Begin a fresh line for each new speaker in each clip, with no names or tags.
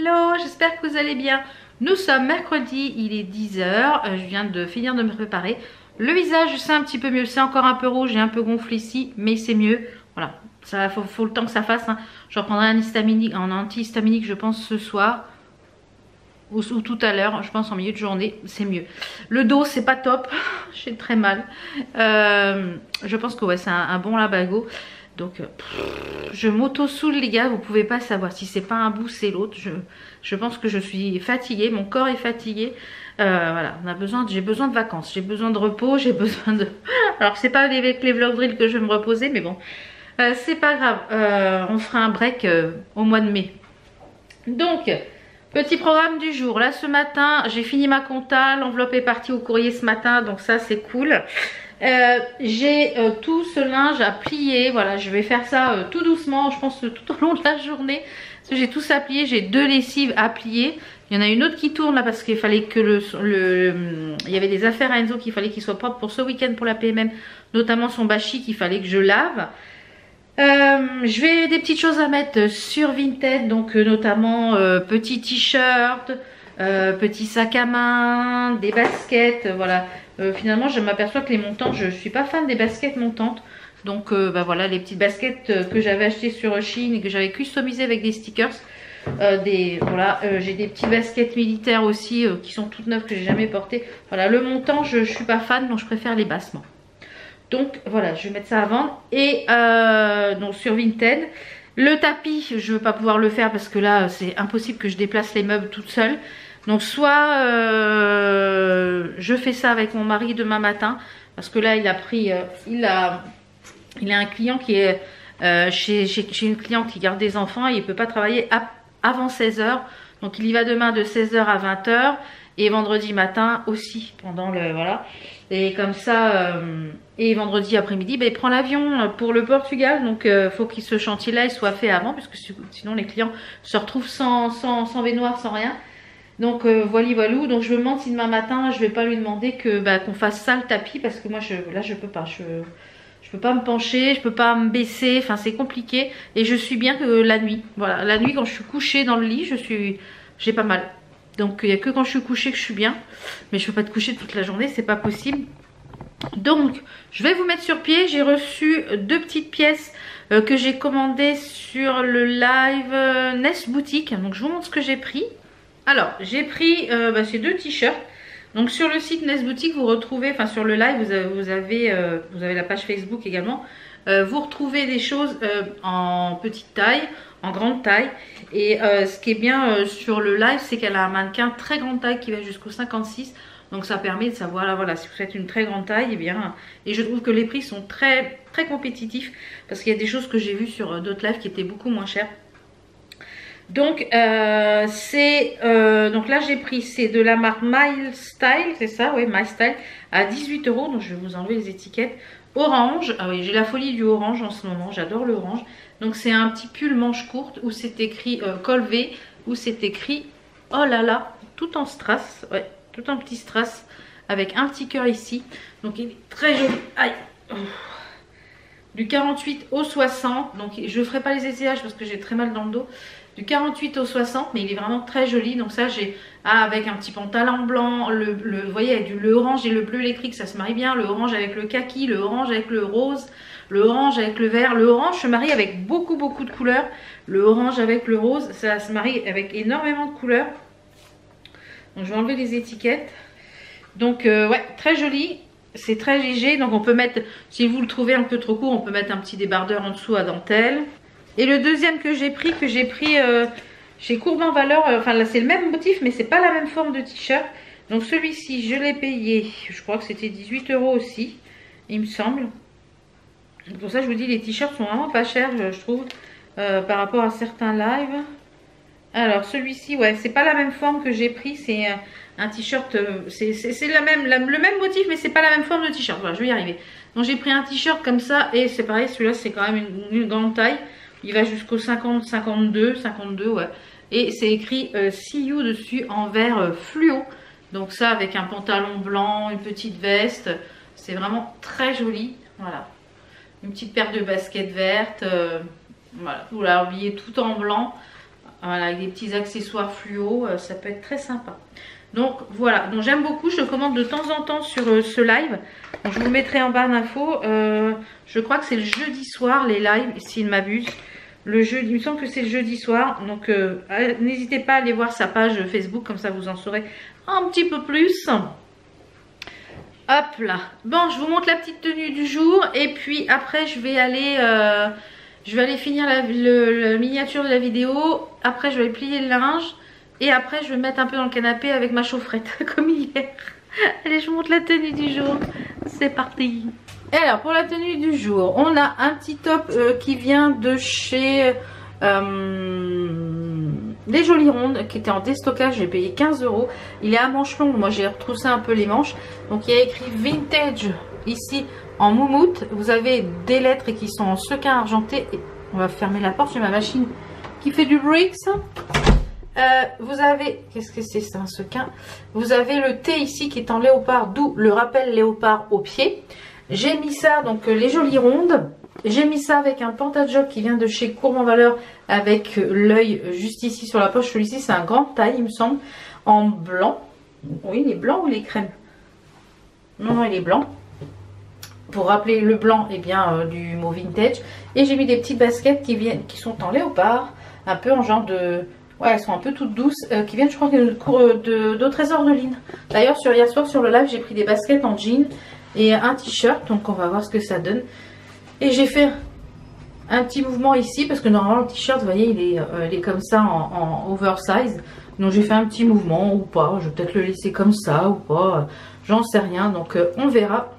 Hello, j'espère que vous allez bien. Nous sommes mercredi, il est 10 h. Je viens de finir de me préparer. Le visage, c'est un petit peu mieux. C'est encore un peu rouge et un peu gonflé ici, mais c'est mieux. Voilà, ça faut le temps que ça fasse. Hein. Je reprendrai un antihistaminique, je pense, ce soir. Ou tout à l'heure, je pense en milieu de journée, c'est mieux. Le dos, c'est pas top. J'ai très mal. Je pense que ouais, c'est un bon labago. Donc, je m'auto-soule les gars, vous pouvez pas savoir si c'est pas un bout, c'est l'autre. Je pense que je suis fatiguée, mon corps est fatigué. Voilà, j'ai besoin de vacances, j'ai besoin de repos, j'ai besoin de... Alors, c'est pas avec les vlog drills que je vais me reposer, mais bon, c'est pas grave. On fera un break au mois de mai. Donc, petit programme du jour. Là, ce matin, j'ai fini ma compta, l'enveloppe est partie au courrier ce matin, donc ça, c'est cool. J'ai tout ce linge à plier, voilà, je vais faire ça tout doucement, je pense tout au long de la journée, parce que j'ai tout ça à plier, j'ai 2 lessives à plier. Il y en a une autre qui tourne là parce qu'il fallait que il y avait des affaires à Enzo qu'il fallait qu'il soit propre pour ce week-end pour la PMM, notamment son bachis qu'il fallait que je lave. Je vais des petites choses à mettre sur Vinted, donc notamment petits t-shirts, petits sacs à main, des baskets, voilà. Finalement je m'aperçois que les montantes, je suis pas fan des baskets montantes. Donc bah voilà, les petites baskets que j'avais achetées sur Shein et que j'avais customisées avec des stickers. Voilà, j'ai des petits baskets militaires aussi qui sont toutes neuves que j'ai jamais portées. Voilà, le montant je suis pas fan, donc je préfère les bassements. Donc voilà, je vais mettre ça à vendre. Et donc sur Vinted, le tapis, je ne vais pas pouvoir le faire parce que là c'est impossible que je déplace les meubles toute seule. Donc soit je fais ça avec mon mari demain matin, parce que là il a pris, il a un client qui est chez une cliente qui garde des enfants et il ne peut pas travailler avant 16 h. Donc il y va demain de 16 h à 20 h et vendredi matin aussi pendant le voilà. Et comme ça, et vendredi après-midi, bah, il prend l'avion pour le Portugal. Donc il faut que ce chantier-là il soit fait avant, puisque sinon les clients se retrouvent sans baignoire, sans rien. Donc voilà. Donc je me demande si demain matin je vais pas lui demander que qu'on fasse ça le tapis, parce que moi là je peux pas, je peux pas me pencher, je peux pas me baisser, enfin c'est compliqué. Et je suis bien que la nuit, voilà, la nuit quand je suis couchée dans le lit, j'ai pas mal. Donc il n'y a que quand je suis couchée que je suis bien, mais je peux pas te coucher toute la journée, c'est pas possible. Donc je vais vous mettre sur pied. J'ai reçu 2 petites pièces que j'ai commandées sur le live Nest Boutique. Donc je vous montre ce que j'ai pris. Alors j'ai pris ces 2 t-shirts. Donc sur le site Nest Boutique vous retrouvez, enfin sur le live vous avez la page Facebook également. Vous retrouvez des choses en petite taille, en grande taille. Et ce qui est bien sur le live, c'est qu'elle a un mannequin très grande taille qui va jusqu'au 56. Donc ça permet de savoir, voilà, si vous faites une très grande taille, et je trouve que les prix sont très très compétitifs, parce qu'il y a des choses que j'ai vues sur d'autres lives qui étaient beaucoup moins chères. Donc donc là j'ai pris, c'est de la marque My Style, c'est ça, oui, My Style, à 18 €. Donc je vais vous enlever les étiquettes. Orange, ah oui, j'ai la folie du orange en ce moment, j'adore l'orange. Donc c'est un petit pull manche courte où c'est écrit col V, où c'est écrit oh là là, tout en strass, ouais, tout en petit strass avec un petit cœur ici. Donc il est très joli. Aïe. Du 48 au 60, donc je ne ferai pas les essayages parce que j'ai très mal dans le dos. Du 48 au 60, mais il est vraiment très joli. Donc ça j'ai avec un petit pantalon blanc, vous voyez, le orange et le bleu électrique, ça se marie bien. Le orange avec le kaki, le orange avec le rose, le orange avec le vert. Le orange se marie avec beaucoup de couleurs. Le orange avec le rose, ça se marie avec énormément de couleurs. Donc je vais enlever les étiquettes. Donc ouais, très joli. C'est très léger, donc on peut mettre, si vous le trouvez un peu trop court, on peut mettre un petit débardeur en dessous à dentelle. Et le deuxième que j'ai pris chez Courbe en Valeur, enfin là c'est le même motif mais c'est pas la même forme de t-shirt. Donc celui-ci je l'ai payé, je crois que c'était 18 € aussi, il me semble. Donc pour ça je vous dis, les t-shirts sont vraiment pas chers je trouve, par rapport à certains lives. Alors celui-ci, ouais, c'est pas la même forme que j'ai pris, c'est un t-shirt, c'est le même motif mais c'est pas la même forme de t-shirt. Voilà, je vais y arriver. Donc j'ai pris un t-shirt comme ça et c'est pareil, celui-là c'est quand même une grande taille. Il va jusqu'au 50, 52, ouais. Et c'est écrit See You dessus en vert fluo. Donc ça avec un pantalon blanc, une petite veste, c'est vraiment très joli. Voilà, une petite paire de baskets vertes, voilà, vous l'habillez tout en blanc. Voilà, avec des petits accessoires fluo, ça peut être très sympa. Donc voilà, donc j'aime beaucoup, je commande de temps en temps sur ce live. Donc, je vous mettrai en barre d'infos. Je crois que c'est le jeudi soir les lives, s'il ne m'abuse. Le jeudi, il me semble que c'est le jeudi soir. Donc n'hésitez pas à aller voir sa page Facebook, comme ça vous en saurez un petit peu plus. Hop là. Bon, je vous montre la petite tenue du jour. Et puis après je vais aller finir la miniature de la vidéo. Après je vais plier le linge. Et après je vais me mettre un peu dans le canapé avec ma chaufferette comme hier. Allez, je vous montre la tenue du jour. C'est parti. Et alors pour la tenue du jour, on a un petit top qui vient de chez Les Jolies Rondes, qui était en déstockage. J'ai payé 15 €. Il est à manches longues, moi j'ai retroussé un peu les manches. Donc il y a écrit vintage ici en moumoute. Vous avez des lettres qui sont en sequin argenté. Et on va fermer la porte, j'ai ma machine qui fait du bricks. Vous avez, qu'est-ce que c'est ça, un sequin? Vous avez le T ici qui est en léopard, d'où le rappel léopard au pied. J'ai mis ça, donc Les Jolies Rondes. J'ai mis ça avec un pantajob qui vient de chez Courbe en Valeur, avec l'œil juste ici sur la poche. Celui-ci c'est un grande taille il me semble, en blanc. Oui, il est blanc ou il est crème? Non, non, il est blanc. Pour rappeler le blanc, et bien du mot vintage. Et j'ai mis des petites baskets qui sont en léopard, un peu en genre de... Ouais, elles sont un peu toutes douces, qui viennent, je crois, de Trésor de Lynn. D'ailleurs, hier soir sur le live, j'ai pris des baskets en jean et un t-shirt. Donc, on va voir ce que ça donne. Et j'ai fait un petit mouvement ici, parce que normalement, le t-shirt, vous voyez, il est comme ça en oversize. Donc, j'ai fait un petit mouvement ou pas. Je vais peut-être le laisser comme ça ou pas. J'en sais rien. Donc, on verra.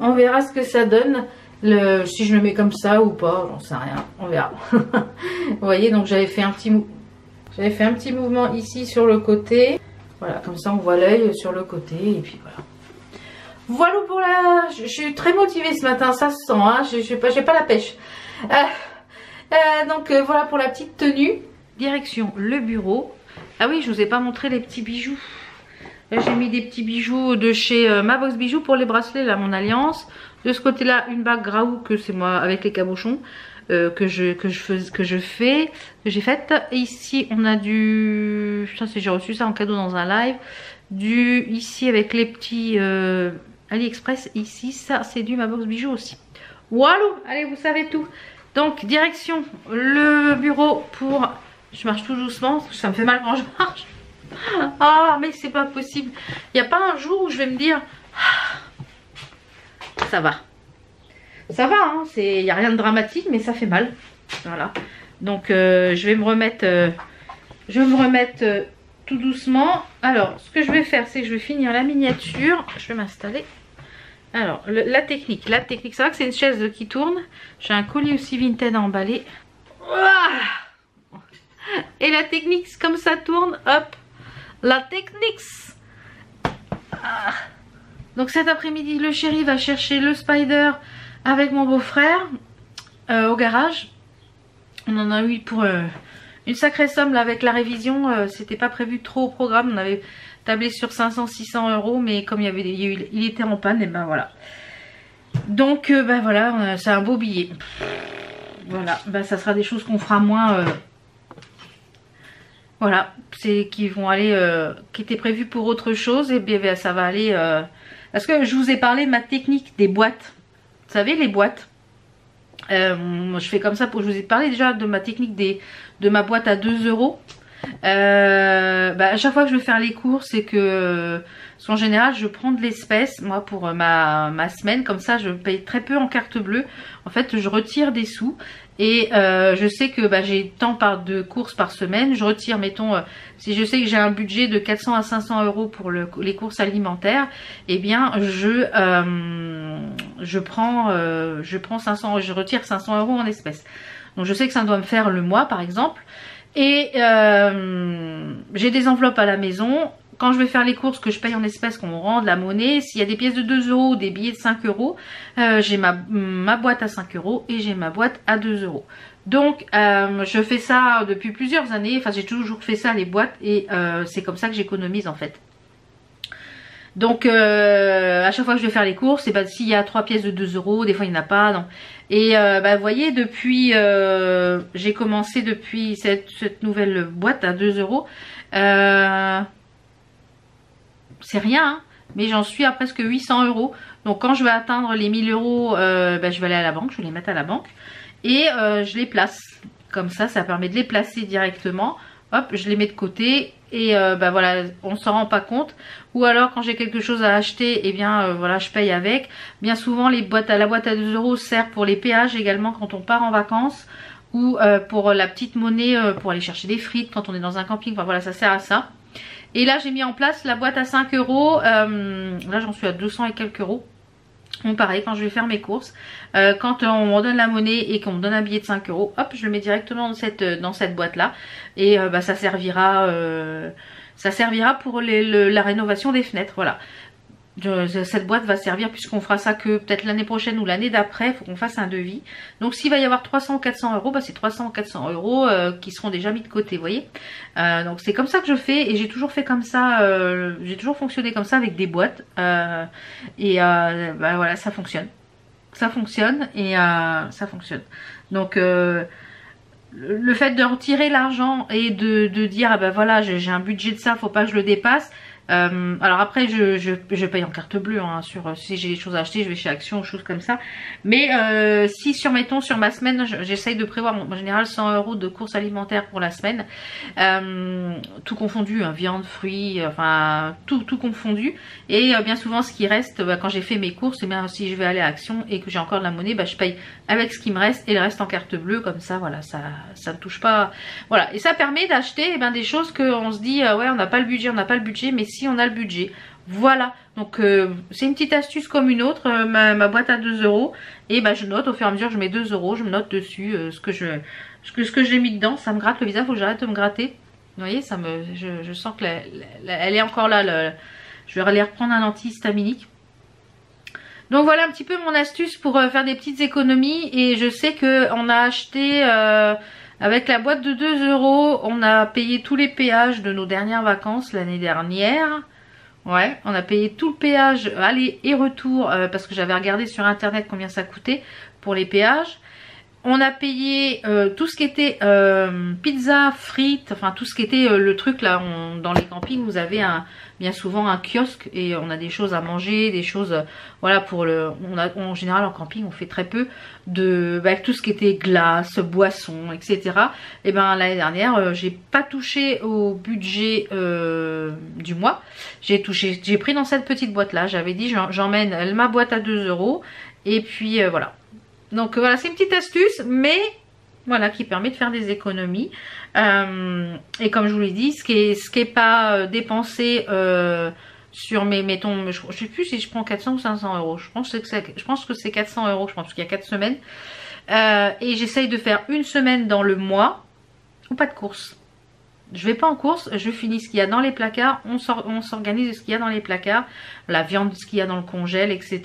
On verra ce que ça donne. Si je le mets comme ça ou pas, j'en sais rien. On verra. Vous voyez, donc j'avais fait un petit mouvement. J'avais fait un petit mouvement ici sur le côté. Voilà, comme ça on voit l'œil sur le côté. Et puis voilà. Voilà pour la... Je suis très motivée ce matin, ça se sent. Hein. J'ai pas la pêche. Donc voilà pour la petite tenue. Direction le bureau. Ah oui, je vous ai pas montré les petits bijoux. Là j'ai mis des petits bijoux de chez Ma Box Bijoux pour les bracelets, là, mon alliance. De ce côté-là, une bague Graou, que c'est moi avec les cabochons. Que j'ai faite. Et ici on a du, ça c'est, j'ai reçu ça en cadeau dans un live, du ici avec les petits AliExpress. Ici ça c'est du Ma Box Bijoux aussi. Voilà, allez, vous savez tout. Donc direction le bureau pour, je marche tout doucement parce que ça me fait mal quand je marche. Ah mais c'est pas possible, il n'y a pas un jour où je vais me dire ça va. Ça va, hein, il n'y a rien de dramatique, mais ça fait mal. Voilà. Donc, je vais me remettre, tout doucement. Alors, ce que je vais faire, c'est que je vais finir la miniature. Je vais m'installer. Alors, la technique. C'est vrai que c'est une chaise qui tourne. J'ai un colis aussi vintage à emballer. Et la technique, comme ça tourne, hop. La technique. Donc, cet après-midi, le chéri va chercher le Spider avec mon beau-frère au garage. On en a eu pour une sacrée somme là avec la révision. C'était pas prévu trop au programme. On avait tablé sur 500-600 €, mais comme il était en panne, et ben voilà. Donc ben voilà, c'est un beau billet. Voilà, ben ça sera des choses qu'on fera moins. Voilà, c'est qui vont aller, qui étaient prévues pour autre chose, et bien ça va aller. Parce que je vous ai parlé de ma technique des boîtes. Vous savez, les boîtes, je fais comme ça. Je vous ai parlé déjà de ma technique de ma boîte à 2 €. À chaque fois que je vais faire les courses, c'est que en général je prends de l'espèce, moi, pour ma semaine. Comme ça je paye très peu en carte bleue. En fait je retire des sous. Et je sais que j'ai tant de courses par semaine. Je retire, mettons, si je sais que j'ai un budget de 400 à 500 € pour les courses alimentaires, eh bien je prends 500, je retire 500 € en espèces. Donc je sais que ça doit me faire le mois par exemple. Et j'ai des enveloppes à la maison. Quand je vais faire les courses que je paye en espèces, qu'on me rend de la monnaie, s'il y a des pièces de 2 € ou des billets de 5 €, j'ai ma boîte à 5 € et j'ai ma boîte à 2 €. Donc je fais ça depuis plusieurs années. Enfin, j'ai toujours fait ça, les boîtes, et c'est comme ça que j'économise en fait. Donc à chaque fois que je vais faire les courses, et ben s'il y a 3 pièces de 2 euros, des fois il n'y en a pas, non. Et vous voyez, depuis j'ai commencé depuis cette nouvelle boîte à 2 euros. C'est rien, hein, mais j'en suis à presque 800 euros. Donc quand je vais atteindre les 1000 euros, je vais aller à la banque, je vais les mettre à la banque. Et je les place. Comme ça permet de les placer directement. Hop, je les mets de côté. Et voilà, on s'en rend pas compte. Ou alors quand j'ai quelque chose à acheter, et bien voilà, je paye avec. Bien souvent la boîte à 2 euros sert pour les péages également quand on part en vacances. Ou pour la petite monnaie pour aller chercher des frites quand on est dans un camping. Enfin voilà, ça sert à ça. Et là j'ai mis en place la boîte à 5 euros. Là j'en suis à 200 et quelques euros. Bon, pareil, quand je vais faire mes courses, quand on me redonne la monnaie et qu'on me donne un billet de 5 euros, hop, je le mets directement dans cette boîte là. Et ça servira pour la rénovation des fenêtres, voilà. Cette boîte va servir, puisqu'on fera ça que peut-être l'année prochaine ou l'année d'après, il faut qu'on fasse un devis. Donc s'il va y avoir 300 ou 400 euros, c'est 300 ou 400 euros qui seront déjà mis de côté, vous voyez. Donc c'est comme ça que je fais, et j'ai toujours fait comme ça, j'ai toujours fonctionné comme ça avec des boîtes. Voilà, ça fonctionne. Ça fonctionne, et ça fonctionne. Donc le fait de retirer l'argent et de dire, voilà, j'ai un budget de ça, faut pas que je le dépasse. Alors après je paye en carte bleue, hein, si j'ai des choses à acheter, je vais chez Action ou choses comme ça. Mais si mettons sur ma semaine, j'essaye de prévoir en général 100 euros de courses alimentaires pour la semaine, tout confondu, hein, viande, fruits, enfin tout confondu. Et bien souvent ce qui reste, quand j'ai fait mes courses, et bien si je vais aller à Action et que j'ai encore de la monnaie, je paye avec ce qui me reste et le reste en carte bleue, comme ça voilà, ça ne touche pas. Voilà, et ça permet d'acheter des choses qu'on se dit ouais, on n'a pas le budget, mais si on a le budget, voilà. Donc c'est une petite astuce comme une autre. Ma boîte à 2 euros, et je note au fur et à mesure, je mets 2 euros, je me note dessus ce que j'ai mis dedans. Ça me gratte le visage, faut que j'arrête de me gratter. Vous voyez, je sens que elle est encore là. Je vais aller reprendre un antihistaminique. Donc voilà un petit peu mon astuce pour faire des petites économies. Et je sais que on a acheté avec la boîte de 2 euros, on a payé tous les péages de nos dernières vacances l'année dernière. Ouais, on a payé tout le péage aller et retour parce que j'avais regardé sur internet combien ça coûtait pour les péages. On a payé tout ce qui était pizza, frites, enfin tout ce qui était le truc là, dans les campings vous avez bien souvent un kiosque et on a des choses à manger, des choses, voilà, en général en camping on fait très peu de tout ce qui était glace, boissons, etc. Et l'année dernière j'ai pas touché au budget du mois, j'ai pris dans cette petite boîte là, j'avais dit j'emmène ma boîte à 2 euros et puis voilà. Donc voilà, c'est une petite astuce, mais voilà, qui permet de faire des économies. Et comme je vous l'ai dit, ce qui est pas dépensé sur mettons, je sais plus si je prends 400 ou 500 euros. Je pense que c'est 400 euros, je pense, parce qu'il y a 4 semaines. Et j'essaye de faire une semaine dans le mois, ou pas de course. Je vais pas en course, je finis ce qu'il y a dans les placards, on s'organise de ce qu'il y a dans les placards, la viande, ce qu'il y a dans le congèle, etc.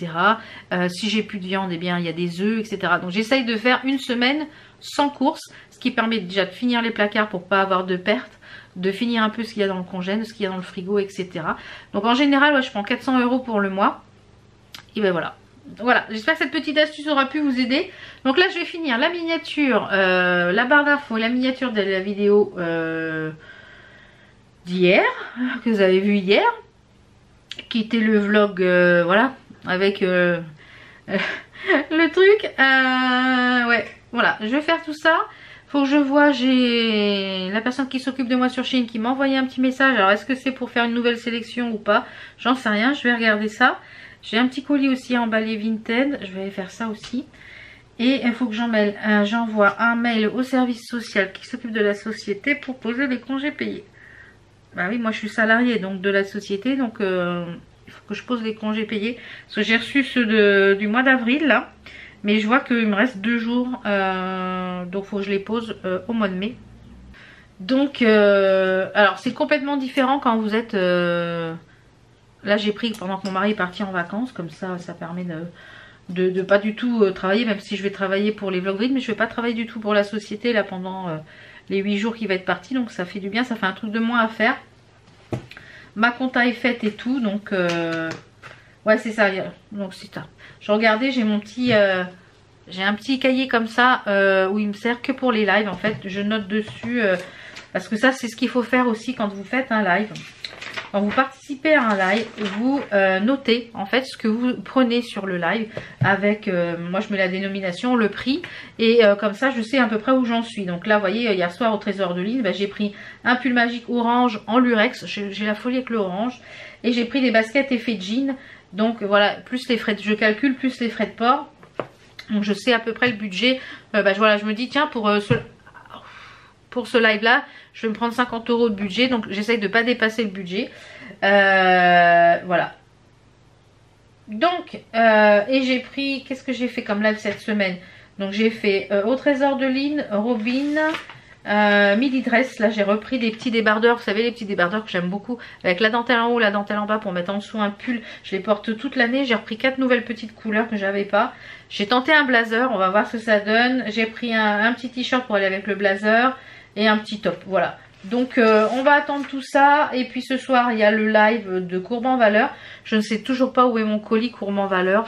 Si j'ai plus de viande, eh bien il y a des œufs, etc. Donc j'essaye de faire une semaine sans course, ce qui permet déjà de finir les placards pour pas avoir de pertes, de finir un peu ce qu'il y a dans le congèle, ce qu'il y a dans le frigo, etc. Donc en général, ouais, je prends 400 euros pour le mois. Et voilà. Voilà, j'espère que cette petite astuce aura pu vous aider. Donc là je vais finir la miniature, la barre d'infos, la miniature de la vidéo d'hier, que vous avez vu hier, qui était le vlog, voilà, avec le truc, ouais, voilà, je vais faire tout ça. Faut que je vois, j'ai la personne qui s'occupe de moi sur Shein qui m'a envoyé un petit message. Alors est-ce que c'est pour faire une nouvelle sélection ou pas? J'en sais rien, je vais regarder ça. J'ai un petit colis aussi emballé Vinted, je vais faire ça aussi. Et il faut que j'envoie un mail au service social qui s'occupe de la société pour poser les congés payés. Bah oui, moi je suis salariée donc de la société, donc il faut que je pose les congés payés. Parce que j'ai reçu ceux du mois d'avril là, mais je vois qu'il me reste 2 jours, donc il faut que je les pose au mois de mai. Donc, alors c'est complètement différent quand vous êtes... Là j'ai pris pendant que mon mari est parti en vacances, comme ça permet de pas du tout travailler, même si je vais travailler pour les vlogs, mais je vais pas travailler du tout pour la société là pendant les 8 jours qu'il va être parti, donc ça fait du bien, ça fait un truc de moins à faire. ma compta est faite et tout. Donc ouais, c'est ça. Donc c'est ça. Je regardais, j'ai mon petit... j'ai un petit cahier comme ça où il me sert que pour les lives. En fait, je note dessus parce que ça, c'est ce qu'il faut faire aussi quand vous faites un live. Quand vous participez à un live, vous notez en fait ce que vous prenez sur le live avec, moi je mets la dénomination, le prix et comme ça je sais à peu près où j'en suis. Donc là vous voyez, hier soir au Trésor de Lille, j'ai pris un pull magique orange en lurex, j'ai la folie avec le orange, et j'ai pris des baskets effet jean. Donc voilà, plus les frais je calcule plus les frais de port. Donc je sais à peu près le budget. Voilà, je me dis tiens pour ce live là je vais me prendre 50 € de budget, donc j'essaye de ne pas dépasser le budget. Voilà. Donc et j'ai pris, qu'est-ce que j'ai fait comme live cette semaine? Donc j'ai fait au Trésor de Lille, Robin, midi dress. Là j'ai repris des petits débardeurs, vous savez les petits débardeurs que j'aime beaucoup, avec la dentelle en haut, la dentelle en bas pour mettre en dessous un pull. Je les porte toute l'année. J'ai repris 4 nouvelles petites couleurs que j'avais pas. J'ai tenté un blazer, on va voir ce que ça donne. J'ai pris un petit t-shirt pour aller avec le blazer et un petit top, voilà. Donc on va attendre tout ça. Et puis ce soir il y a le live de Courbant Valeur. Je ne sais toujours pas où est mon colis Courbant Valeur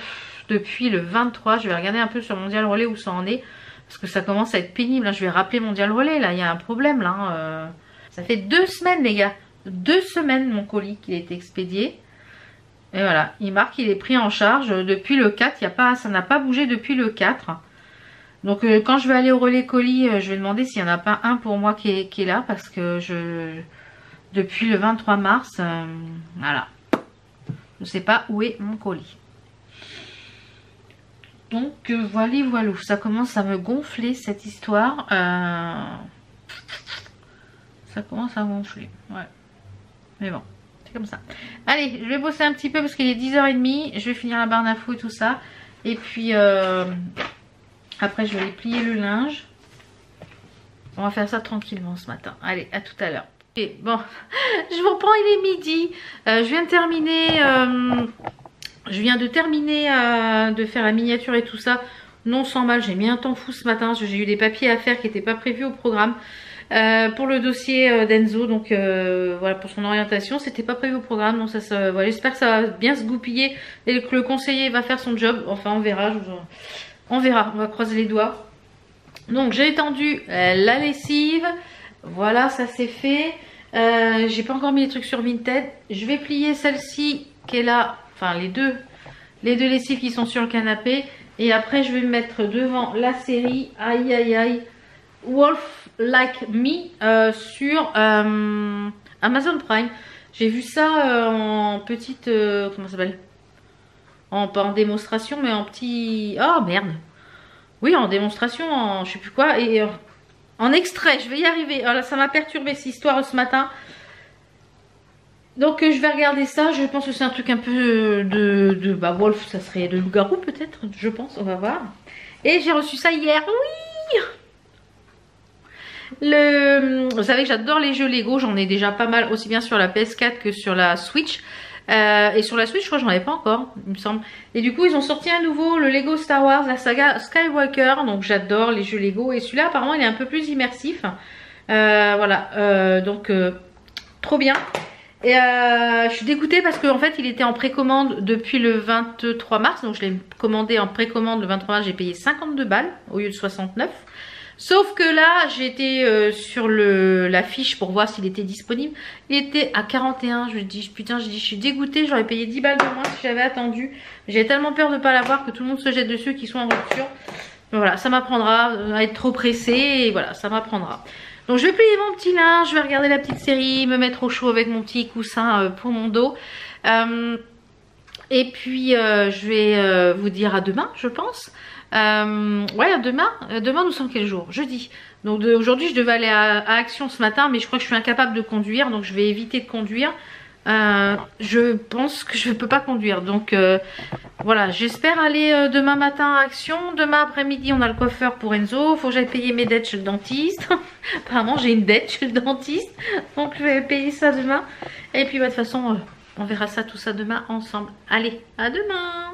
depuis le 23. Je vais regarder un peu sur Mondial Relais où ça en est, parce que ça commence à être pénible, hein. Je vais rappeler Mondial Relais, là il y a un problème là. Ça fait 2 semaines les gars, 2 semaines mon colis qui a été expédié. Et voilà, il marque qu'il est pris en charge depuis le 4. Ça n'a pas bougé depuis le 4. Donc quand je vais aller au relais colis, je vais demander s'il n'y en a pas un pour moi qui est là, parce que depuis le 23 mars, voilà, je ne sais pas où est mon colis. Donc voilà, ça commence à me gonfler cette histoire. Ça commence à gonfler, ouais. Mais bon, c'est comme ça. Allez, je vais bosser un petit peu parce qu'il est 10h30. Je vais finir la barre d'infos et tout ça. Et puis... après je vais aller plier le linge. On va faire ça tranquillement ce matin. Allez, à tout à l'heure. Ok, bon, je vous reprends, il est midi. Je viens de terminer de faire la miniature et tout ça. Non sans mal, j'ai mis un temps fou ce matin. J'ai eu des papiers à faire qui n'étaient pas prévus au programme. Pour le dossier d'Enzo, donc voilà, pour son orientation, c'était pas prévu au programme. Donc ça voilà, j'espère que ça va bien se goupiller et que le conseiller va faire son job. Enfin on verra, on verra, on va croiser les doigts. Donc j'ai étendu la lessive. Voilà, ça c'est fait. J'ai pas encore mis les trucs sur Vinted. Je vais plier celle-ci qui est là. Enfin les deux lessives qui sont sur le canapé. Et après je vais me mettre devant la série aïe aïe aïe Wolf Like Me sur Amazon Prime. J'ai vu ça en petite... comment ça s'appelle, pas en démonstration mais en petit... Oh merde. Oui, en démonstration, en je sais plus quoi. Et en extrait, je vais y arriver. Alors, ça m'a perturbé cette histoire ce matin. Donc je vais regarder ça. Je pense que c'est un truc un peu de Wolf, ça serait de loup-garou peut-être. Je pense, on va voir. Et j'ai reçu ça hier. Oui. Vous savez que j'adore les jeux Lego. J'en ai déjà pas mal, aussi bien sur la PS4 que sur la Switch. Et sur la Switch, je crois que j'en ai pas encore, il me semble. Et du coup, ils ont sorti un nouveau, le Lego Star Wars, la saga Skywalker. Donc j'adore les jeux Lego. Et celui-là, apparemment, il est un peu plus immersif. Voilà. Donc, trop bien. Et je suis dégoûtée parce qu'en fait, il était en précommande depuis le 23 mars. Donc je l'ai commandé en précommande le 23 mars. J'ai payé 52 balles au lieu de 69. Sauf que là, j'ai été sur la fiche pour voir s'il était disponible. Il était à 41. Je me dis, putain, je suis dégoûtée. J'aurais payé 10 balles de moins si j'avais attendu. J'ai tellement peur de ne pas l'avoir que tout le monde se jette dessus, qu'ils sont en rupture. Mais voilà, ça m'apprendra à être trop pressée. Et voilà, ça m'apprendra. Donc je vais plier mon petit linge, je vais regarder la petite série, me mettre au chaud avec mon petit coussin pour mon dos. Et puis je vais vous dire à demain, je pense. Ouais, à demain. Demain nous sommes quel jour? Jeudi. Donc aujourd'hui je devais aller à Action ce matin, mais je crois que je suis incapable de conduire, donc je vais éviter de conduire. Je pense que je ne peux pas conduire, donc voilà, j'espère aller demain matin à Action. Demain après-midi on a le coiffeur pour Enzo. Faut que j'aille payer mes dettes chez le dentiste. Apparemment j'ai une dette chez le dentiste, donc je vais payer ça demain. Et puis de toute façon on verra ça, tout ça demain ensemble. Allez, à demain.